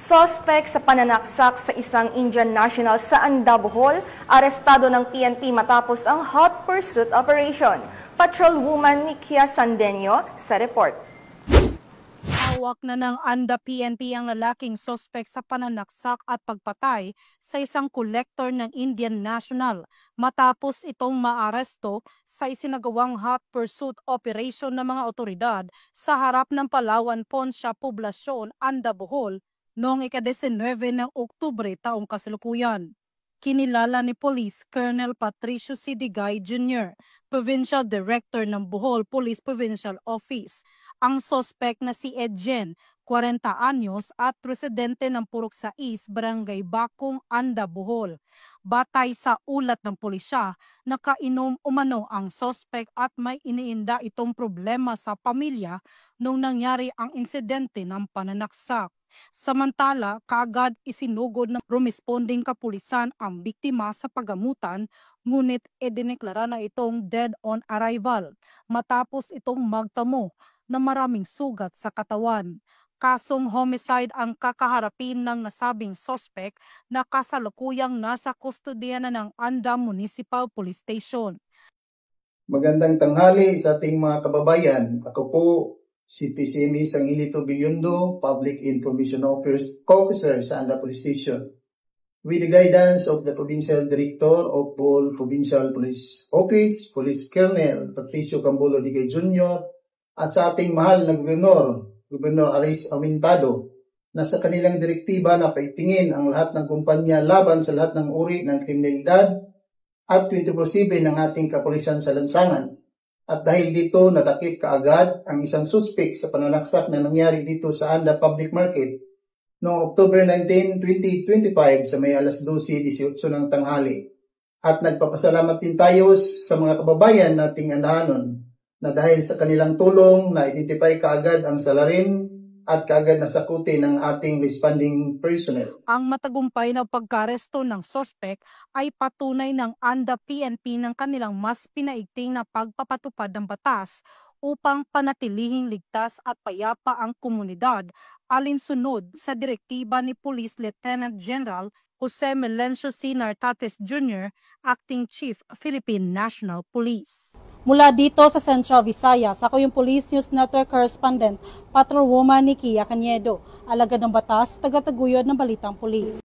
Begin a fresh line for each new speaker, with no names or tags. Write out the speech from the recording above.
Suspect sa pananaksak sa isang Indian national sa Anda, Bohol, arestado ng PNP matapos ang hot pursuit operation. Patrolwoman Nikia Sandeño sa report.
Hawak na ng Anda PNP ang lalaking suspect sa pananaksak at pagpatay sa isang kolektor ng Indian National matapos itong maaresto sa isinagawang hot pursuit operation ng mga otoridad sa harap ng Palawan Poncia Poblasyon, Anda, Bohol noong ika-19 ng Oktubre taong kasalukuyan. Kinilala ni Police Colonel Patricio C. Digay Jr., Provincial Director ng Bohol Police Provincial Office, ang suspect na si Edjen, 40 anyos at residente ng Purok 6, Barangay Bakong, Anda, Bohol. Batay sa ulat ng pulisya, nakainom umano ang suspect at may iniinda itong problema sa pamilya nung nangyari ang insidente ng pananaksak. Samantala, kaagad isinugod ng responding kapulisan ang biktima sa paggamutan, ngunit idineklara na itong dead on arrival matapos itong magtamo na maraming sugat sa katawan. Kasong homicide ang kakaharapin ng nasabing suspect na kasalukuyang nasa kustodiya na ng Anda Municipal Police Station.
Magandang tanghali sa ating mga kababayan. Ako po si PCME Sangilito Bilyondo, Public Information Officer sa Anda Police Station. With the guidance of the Provincial Director of Bohol Provincial Police Office, Police Colonel Patricio Cambulo Digay Jr., at sa ating mahal na Gobernador Aris Amintado, na sa kanilang direktiba na paitingin ang lahat ng kumpanya laban sa lahat ng uri ng kriminalidad at 24/7 ng ating kapulisan sa lansangan. At dahil dito, nadakip kaagad ang isang suspect sa pananaksak na nangyari dito sa Anda Public Market noong October 19, 2025 sa may alas 12:18 ng tanghali. At nagpapasalamat din tayo sa mga kababayan nating Andahanon na dahil sa kanilang tulong na-identify kaagad ang salarin at kaagad nasakuti ng ating responding personnel.
Ang matagumpay na pagkaresto ng suspect ay patunay ng Anda PNP ng kanilang mas pinaigting na pagpapatupad ng batas upang panatilihing ligtas at payapa ang komunidad alinsunod sa direktiba ni Police Lieutenant General Jose Melencio C. Nartates Jr., Acting Chief, Philippine National Police. Mula dito sa Central Visayas, ako yung Police News Network Correspondent, Patrolwoman Nikia Cañedo, alagad ng batas, taga-taguyod ng Balitang Pulis.